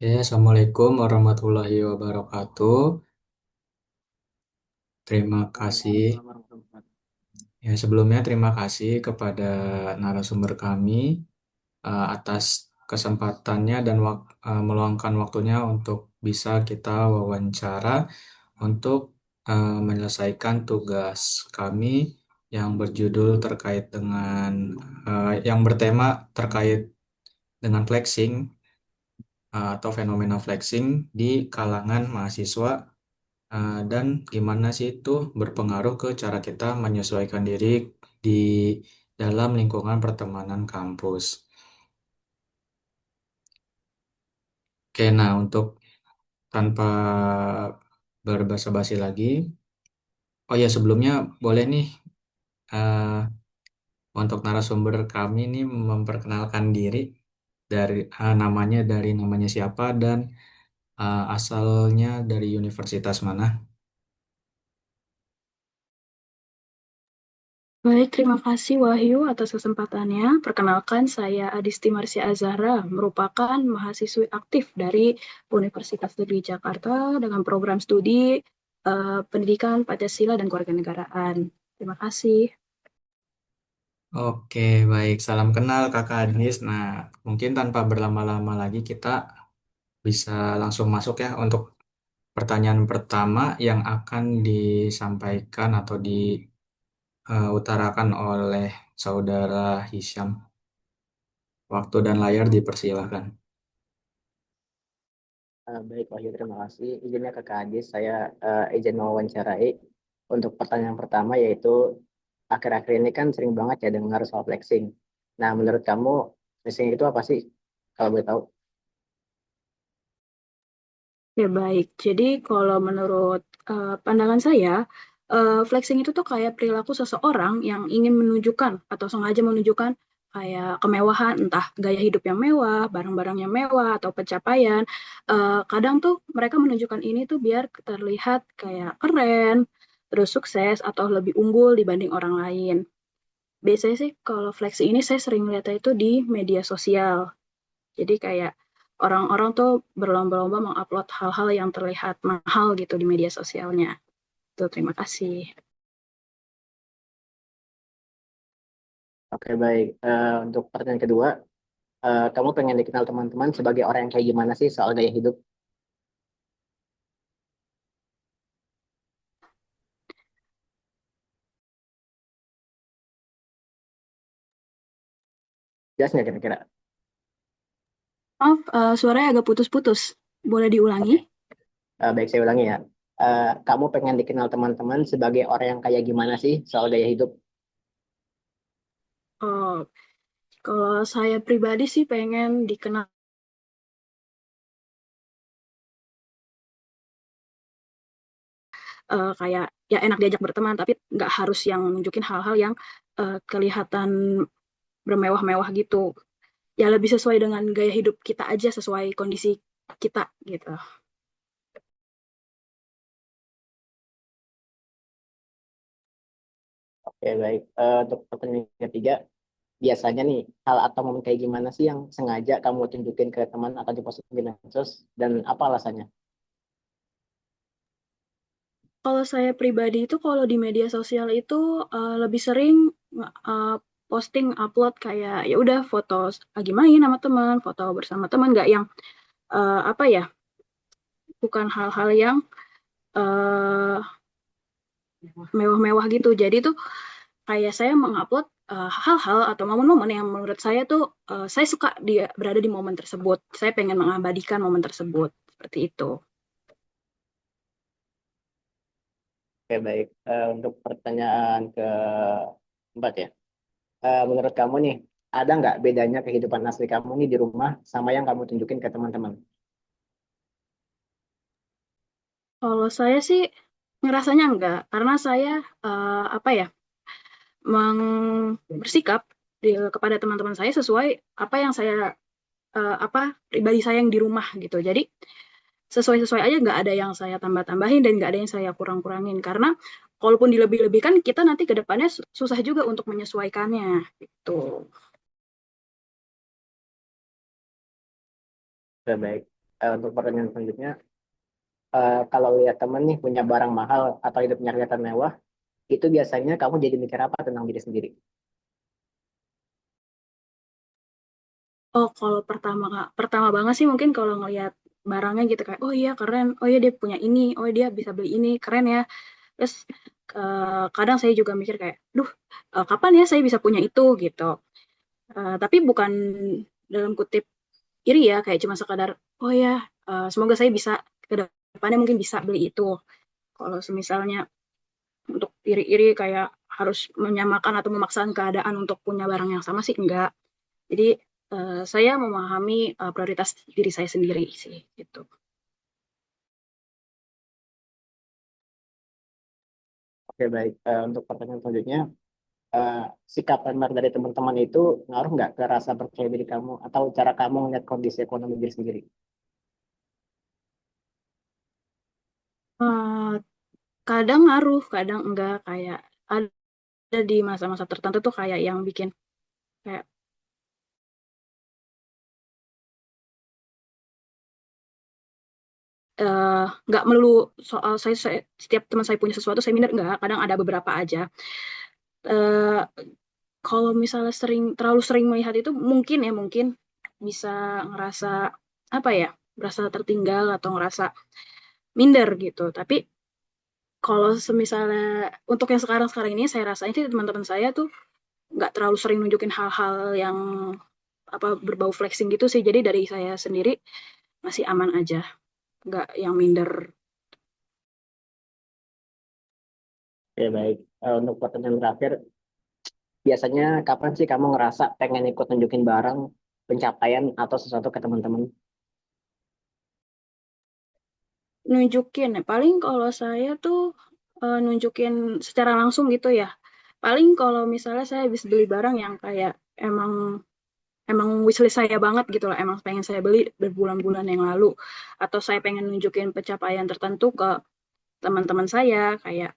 Ya, Assalamualaikum warahmatullahi wabarakatuh. Terima kasih. Waalaikumsalam warahmatullahi wabarakatuh. Ya, sebelumnya terima kasih kepada narasumber kami atas kesempatannya dan meluangkan waktunya untuk bisa kita wawancara untuk menyelesaikan tugas kami yang berjudul terkait dengan yang bertema terkait dengan flexing atau fenomena flexing di kalangan mahasiswa. Dan gimana sih itu berpengaruh ke cara kita menyesuaikan diri di dalam lingkungan pertemanan kampus. Oke, nah untuk tanpa berbasa-basi lagi, oh ya sebelumnya boleh nih eh, untuk narasumber kami nih memperkenalkan diri dari namanya siapa dan asalnya dari universitas mana. Baik, terima kasih Wahyu atas kesempatannya. Perkenalkan, saya Adisti Marsya Azahra, merupakan mahasiswi aktif dari Universitas Negeri Jakarta dengan program studi Pendidikan Pancasila dan Kewarganegaraan. Terima kasih. Oke, baik. Salam kenal Kakak Adis. Nah, mungkin tanpa berlama-lama lagi kita bisa langsung masuk ya untuk pertanyaan pertama yang akan disampaikan atau diutarakan oleh Saudara Hisham. Waktu dan layar dipersilahkan. Baik, Wahyu, terima kasih. Izinnya ke Kak Adis, saya izin mewawancarai untuk pertanyaan pertama, yaitu akhir-akhir ini kan sering banget ya dengar soal flexing. Nah, menurut kamu flexing itu apa sih? Kalau boleh tahu. Ya baik, jadi kalau menurut pandangan saya, flexing itu tuh kayak perilaku seseorang yang ingin menunjukkan atau sengaja menunjukkan kayak kemewahan, entah gaya hidup yang mewah, barang-barang yang mewah, atau pencapaian. Kadang tuh mereka menunjukkan ini tuh biar terlihat kayak keren, terus sukses, atau lebih unggul dibanding orang lain. Biasanya sih kalau flexing ini saya sering lihatnya itu di media sosial. Jadi kayak orang-orang tuh berlomba-lomba mengupload hal-hal yang terlihat mahal gitu di media sosialnya. Tuh, terima kasih. Oke, baik. Untuk pertanyaan kedua, kamu pengen dikenal teman-teman sebagai orang yang kayak gimana sih soal gaya hidup? Jelas nggak kira-kira? Maaf, suaranya agak putus-putus. Boleh diulangi? Oke, baik, saya ulangi ya. Kamu pengen dikenal teman-teman sebagai orang yang kayak gimana sih soal gaya hidup? Oh, kalau saya pribadi sih pengen dikenal kayak ya enak diajak berteman, tapi nggak harus yang nunjukin hal-hal yang kelihatan bermewah-mewah gitu. Ya lebih sesuai dengan gaya hidup kita aja, sesuai kondisi kita gitu. Oke, baik. Untuk pertanyaan ketiga, biasanya nih hal atau momen kayak gimana sih yang sengaja kamu tunjukin ke teman atau diposting di medsos dan apa alasannya? Kalau saya pribadi itu kalau di media sosial itu lebih sering uh, posting upload kayak ya udah foto lagi main sama teman, foto bersama teman, nggak yang apa ya, bukan hal-hal yang uh, mewah-mewah gitu. Jadi tuh kayak saya mengupload hal-hal atau momen-momen yang menurut saya tuh saya suka dia berada di momen tersebut. Saya pengen mengabadikan momen tersebut seperti itu. Oke, baik. Untuk pertanyaan keempat ya. Menurut kamu nih, ada nggak bedanya kehidupan asli kamu nih di rumah sama yang kamu tunjukin ke teman-teman? Kalau saya sih ngerasanya enggak, karena saya apa ya, bersikap kepada teman-teman saya sesuai apa yang saya apa pribadi saya yang di rumah gitu. Jadi sesuai-sesuai aja, nggak ada yang saya tambah-tambahin dan nggak ada yang saya kurang-kurangin, karena kalaupun dilebih-lebihkan kita nanti ke depannya susah juga untuk menyesuaikannya gitu. Oke, baik. Untuk pertanyaan selanjutnya, kalau lihat temen nih punya barang mahal atau hidupnya kelihatan mewah, itu biasanya kamu jadi mikir apa tentang diri sendiri? Oh, kalau pertama banget sih mungkin kalau ngelihat barangnya gitu kayak, oh iya keren, oh iya dia punya ini, oh dia bisa beli ini, keren ya. Terus kadang saya juga mikir kayak, duh, kapan ya saya bisa punya itu gitu. Tapi bukan dalam kutip iri ya, kayak cuma sekadar, oh ya, semoga saya bisa ke depannya mungkin bisa beli itu. Kalau semisalnya untuk iri-iri kayak harus menyamakan atau memaksakan keadaan untuk punya barang yang sama sih enggak. Jadi saya memahami prioritas diri saya sendiri sih gitu. Oke, baik. Untuk pertanyaan selanjutnya, eh, sikap rendah dari teman-teman itu ngaruh nggak ke rasa percaya diri kamu atau cara kamu melihat kondisi ekonomi diri sendiri? Eh, Kadang ngaruh, kadang enggak, kayak ada di masa-masa tertentu tuh kayak yang bikin kayak nggak melulu soal saya setiap teman saya punya sesuatu saya minder, enggak, kadang ada beberapa aja. Eh, Kalau misalnya terlalu sering melihat itu mungkin bisa ngerasa apa ya, merasa tertinggal atau ngerasa minder gitu. Tapi kalau semisalnya untuk yang sekarang-sekarang ini saya rasain sih teman-teman saya tuh nggak terlalu sering nunjukin hal-hal yang apa berbau flexing gitu sih. Jadi dari saya sendiri masih aman aja, nggak yang minder. Oke, baik. Untuk pertanyaan terakhir, biasanya kapan sih kamu ngerasa pengen ikut nunjukin barang, pencapaian, atau sesuatu ke teman-teman? Nunjukin, paling kalau saya tuh nunjukin secara langsung gitu ya. Paling kalau misalnya saya habis beli barang yang kayak emang emang wishlist saya banget gitu lah, emang pengen saya beli berbulan-bulan yang lalu, atau saya pengen nunjukin pencapaian tertentu ke teman-teman saya, kayak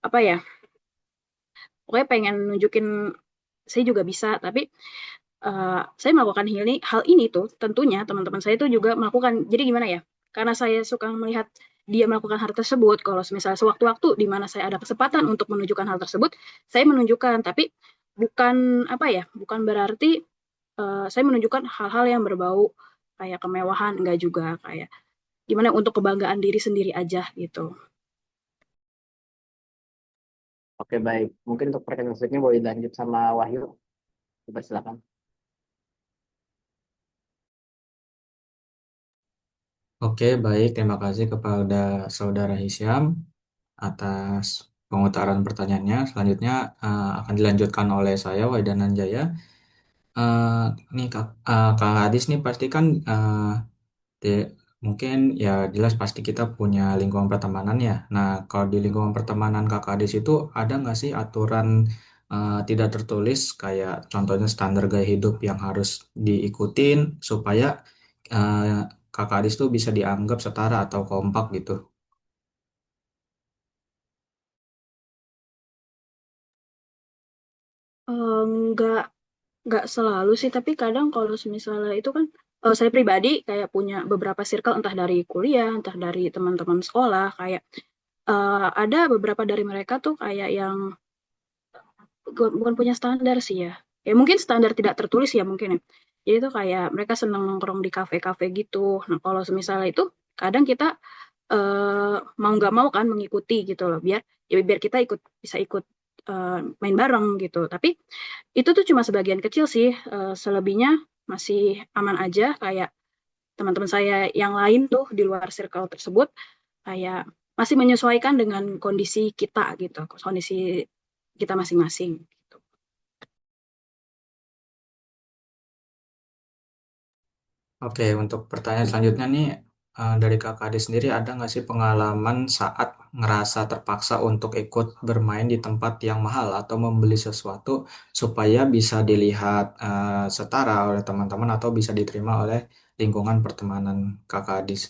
apa ya, pokoknya pengen nunjukin saya juga bisa. Tapi saya melakukan hal ini tuh tentunya teman-teman saya itu juga melakukan. Jadi gimana ya? Karena saya suka melihat dia melakukan hal tersebut. Kalau misalnya sewaktu-waktu di mana saya ada kesempatan untuk menunjukkan hal tersebut, saya menunjukkan. Tapi bukan apa ya? Bukan berarti saya menunjukkan hal-hal yang berbau kayak kemewahan, enggak juga, kayak gimana untuk kebanggaan diri sendiri aja gitu. Oke, baik. Mungkin untuk pertanyaan selanjutnya boleh lanjut sama Wahyu. Coba silakan. Oke, baik. Terima kasih kepada Saudara Hisyam atas pengutaran pertanyaannya. Selanjutnya akan dilanjutkan oleh saya, Waidanan Jaya. Eh, nih Kak Hadis nih pasti kan di- mungkin ya jelas pasti kita punya lingkungan pertemanan ya. Nah, kalau di lingkungan pertemanan Kakak Adis itu ada nggak sih aturan tidak tertulis kayak contohnya standar gaya hidup yang harus diikutin supaya eh, Kakak Adis tuh bisa dianggap setara atau kompak gitu? Enggak nggak selalu sih, tapi kadang kalau misalnya itu kan saya pribadi kayak punya beberapa circle, entah dari kuliah, entah dari teman-teman sekolah, kayak ada beberapa dari mereka tuh kayak yang bukan punya standar sih ya. Ya mungkin standar tidak tertulis ya mungkin ya. Jadi itu kayak mereka seneng nongkrong di kafe-kafe gitu. Nah kalau misalnya itu kadang kita mau nggak mau kan mengikuti gitu loh, biar ya biar kita bisa ikut main bareng gitu. Tapi itu tuh cuma sebagian kecil sih, selebihnya masih aman aja. Kayak teman-teman saya yang lain tuh di luar circle tersebut kayak masih menyesuaikan dengan kondisi kita gitu, kondisi kita masing-masing gitu. Oke, untuk pertanyaan selanjutnya nih dari Kakak Ade sendiri ada nggak sih pengalaman saat ngerasa terpaksa untuk ikut bermain di tempat yang mahal atau membeli sesuatu supaya bisa dilihat setara oleh teman-teman atau bisa diterima oleh lingkungan pertemanan Kakak Adis?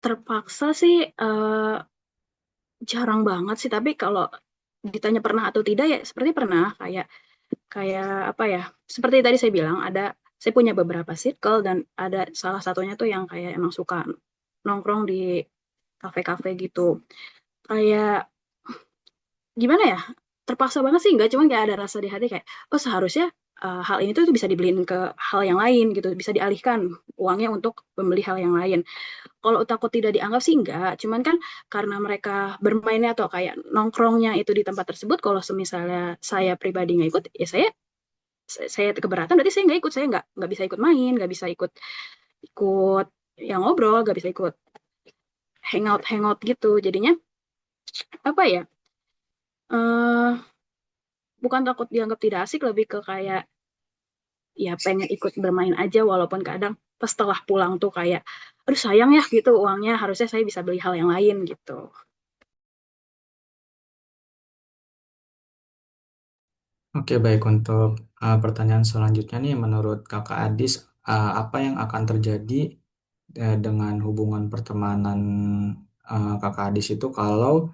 Terpaksa sih jarang banget sih, tapi kalau ditanya pernah atau tidak ya seperti pernah, kayak kayak apa ya? Seperti tadi saya bilang saya punya beberapa circle dan ada salah satunya tuh yang kayak emang suka nongkrong di kafe-kafe gitu. Kayak gimana ya? Terpaksa banget sih enggak, cuman kayak ada rasa di hati kayak oh seharusnya hal ini tuh bisa dibeliin ke hal yang lain gitu, bisa dialihkan uangnya untuk membeli hal yang lain. Kalau takut tidak dianggap sih enggak, cuman kan karena mereka bermainnya atau kayak nongkrongnya itu di tempat tersebut, kalau misalnya saya pribadi nggak ikut, ya saya keberatan, berarti saya nggak ikut, saya nggak bisa ikut main, nggak bisa ikut ikut yang ngobrol, nggak bisa ikut hangout gitu. Jadinya apa ya? eh Bukan takut dianggap tidak asik, lebih ke kayak ya pengen ikut bermain aja, walaupun kadang pas setelah pulang tuh kayak aduh sayang ya gitu uangnya, harusnya saya bisa beli hal yang lain gitu. Oke, baik untuk pertanyaan selanjutnya nih, menurut Kakak Adis, apa yang akan terjadi dengan hubungan pertemanan Kakak Adis itu kalau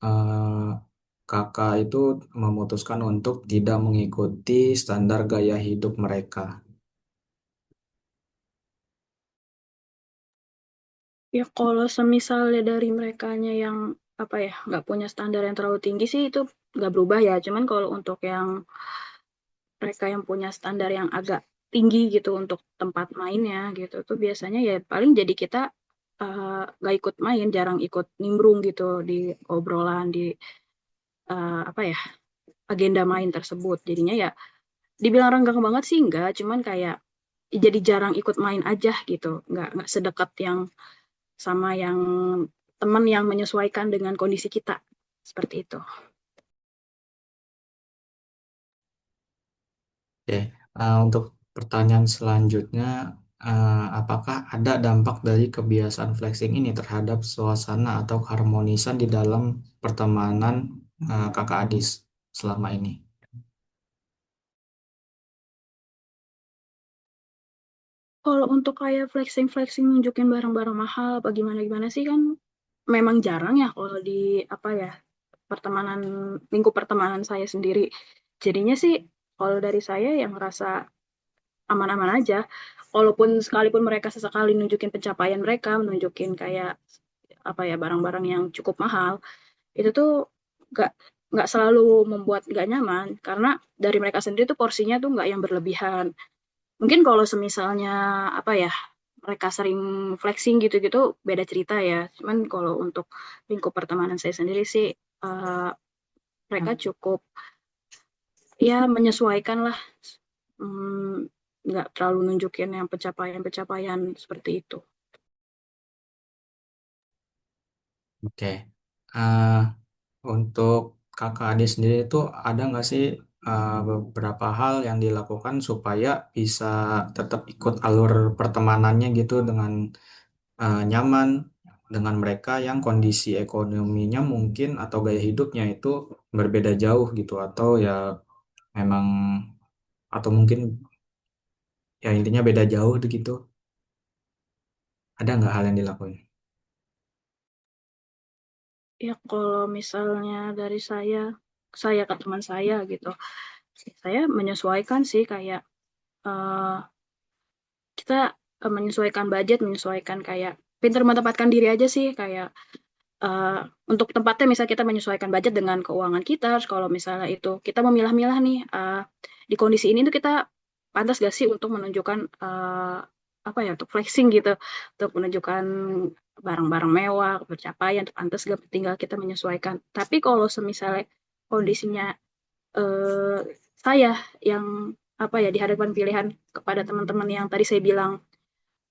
eh, Kakak itu memutuskan untuk tidak mengikuti standar gaya hidup mereka? Ya kalau semisalnya dari merekanya yang apa ya nggak punya standar yang terlalu tinggi sih itu nggak berubah ya. Cuman kalau untuk yang mereka yang punya standar yang agak tinggi gitu untuk tempat mainnya gitu tuh biasanya ya paling jadi kita nggak ikut main, jarang ikut nimbrung gitu di obrolan di apa ya agenda main tersebut. Jadinya ya dibilang renggang banget sih enggak, cuman kayak jadi jarang ikut main aja gitu, nggak sedekat yang sama yang teman yang menyesuaikan dengan kondisi kita seperti itu. Oke, untuk pertanyaan selanjutnya, apakah ada dampak dari kebiasaan flexing ini terhadap suasana atau keharmonisan di dalam pertemanan Kakak Adis selama ini? Kalau untuk kayak flexing-flexing nunjukin barang-barang mahal apa gimana-gimana sih kan memang jarang ya kalau di apa ya pertemanan lingkup pertemanan saya sendiri. Jadinya sih kalau dari saya yang ngerasa aman-aman aja. Walaupun sekalipun mereka sesekali nunjukin pencapaian mereka, nunjukin kayak apa ya barang-barang yang cukup mahal, itu tuh nggak nggak selalu membuat nggak nyaman karena dari mereka sendiri tuh porsinya tuh nggak yang berlebihan. Mungkin kalau semisalnya apa ya mereka sering flexing gitu-gitu beda cerita ya. Cuman kalau untuk lingkup pertemanan saya sendiri sih eh, mereka cukup ya menyesuaikan lah. Hmm, nggak terlalu nunjukin yang pencapaian-pencapaian seperti itu. Oke, Ah, untuk Kakak Ade sendiri itu ada nggak sih beberapa hal yang dilakukan supaya bisa tetap ikut alur pertemanannya gitu dengan nyaman dengan mereka yang kondisi ekonominya mungkin atau gaya hidupnya itu berbeda jauh gitu, atau ya memang, atau mungkin ya intinya beda jauh gitu, ada nggak hal yang dilakuin? Ya kalau misalnya dari saya ke teman saya gitu, saya menyesuaikan sih kayak eh, kita menyesuaikan budget, menyesuaikan kayak pintar menempatkan diri aja sih kayak eh, untuk tempatnya misal kita menyesuaikan budget dengan keuangan kita. Terus kalau misalnya itu kita memilah-milah nih di kondisi ini tuh kita pantas gak sih untuk menunjukkan apa ya untuk flexing gitu, untuk menunjukkan barang-barang mewah, pencapaian, untuk pantas gak tinggal kita menyesuaikan. Tapi kalau semisalnya kondisinya eh, saya yang apa ya dihadapkan pilihan kepada teman-teman yang tadi saya bilang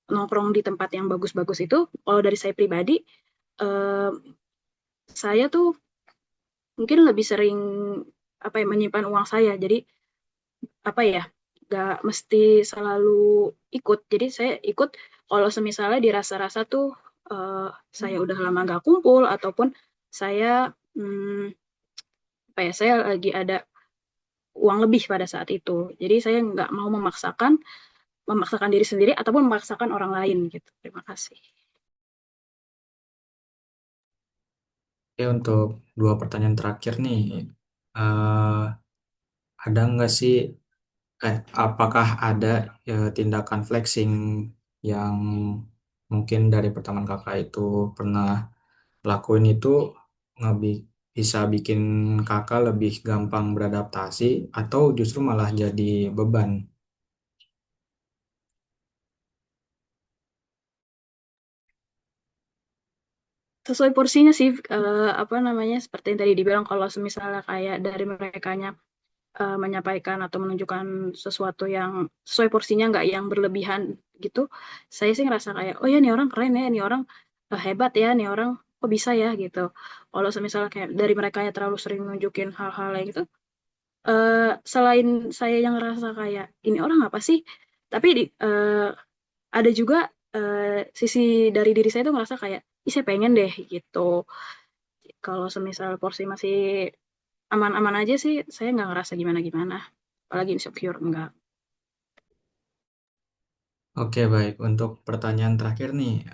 nongkrong di tempat yang bagus-bagus itu, kalau dari saya pribadi eh, saya tuh mungkin lebih sering apa ya menyimpan uang saya. Jadi apa ya nggak mesti selalu ikut. Jadi saya ikut kalau semisalnya dirasa-rasa tuh eh, saya udah lama nggak kumpul ataupun saya apa ya saya lagi ada uang lebih pada saat itu. Jadi saya nggak mau memaksakan diri sendiri ataupun memaksakan orang lain gitu. Terima kasih. Oke, Oke, untuk dua pertanyaan terakhir nih, eh, ada nggak sih, apakah ada tindakan flexing yang mungkin dari pertemanan kakak itu pernah lakuin itu bisa bikin kakak lebih gampang beradaptasi atau justru malah jadi beban? Sesuai porsinya sih, apa namanya, seperti yang tadi dibilang, kalau misalnya kayak dari merekanya menyampaikan atau menunjukkan sesuatu yang sesuai porsinya, nggak yang berlebihan gitu, saya sih ngerasa kayak, oh ya nih orang keren ya, nih orang hebat ya, nih orang kok bisa ya gitu. Kalau misalnya kayak dari mereka yang terlalu sering nunjukin hal-hal yang gitu, selain saya yang ngerasa kayak ini orang apa sih, tapi ada juga sisi dari diri saya tuh ngerasa kayak, ih saya pengen deh gitu. Kalau semisal porsi masih aman-aman aja sih, saya nggak ngerasa gimana-gimana. Apalagi insecure, enggak. Oke, baik. Untuk pertanyaan terakhir nih,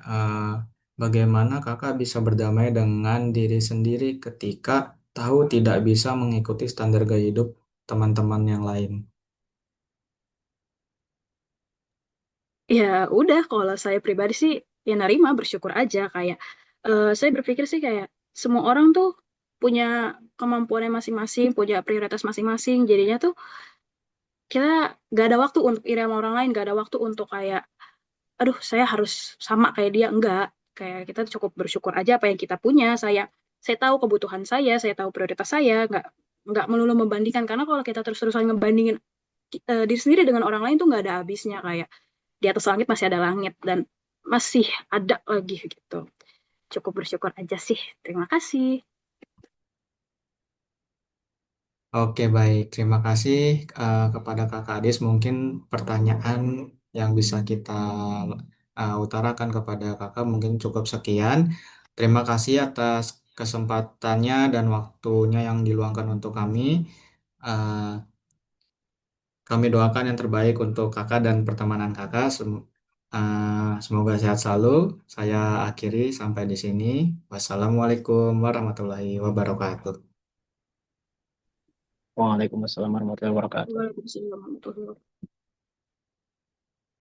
bagaimana kakak bisa berdamai dengan diri sendiri ketika tahu tidak bisa mengikuti standar gaya hidup teman-teman yang lain? Ya udah, kalau saya pribadi sih ya nerima, bersyukur aja. Kayak saya berpikir sih kayak semua orang tuh punya kemampuannya masing-masing, punya prioritas masing-masing. Jadinya tuh kita gak ada waktu untuk iri sama orang lain, gak ada waktu untuk kayak, aduh saya harus sama kayak dia. Enggak, kayak kita cukup bersyukur aja apa yang kita punya. Saya tahu kebutuhan saya tahu prioritas saya, nggak melulu membandingkan, karena kalau kita terus-terusan ngebandingin diri sendiri dengan orang lain tuh nggak ada habisnya. Kayak di atas langit masih ada langit dan masih ada lagi gitu. Cukup bersyukur aja sih. Terima kasih. Oke, baik. Terima kasih kepada Kakak Adis. Mungkin pertanyaan yang bisa kita utarakan kepada Kakak mungkin cukup sekian. Terima kasih atas kesempatannya dan waktunya yang diluangkan untuk kami. Eh, Kami doakan yang terbaik untuk Kakak dan pertemanan Kakak. Semoga sehat selalu. Saya akhiri sampai di sini. Wassalamualaikum warahmatullahi wabarakatuh. Waalaikumsalam warahmatullahi wabarakatuh. Waalaikumsalam warahmatullahi wabarakatuh.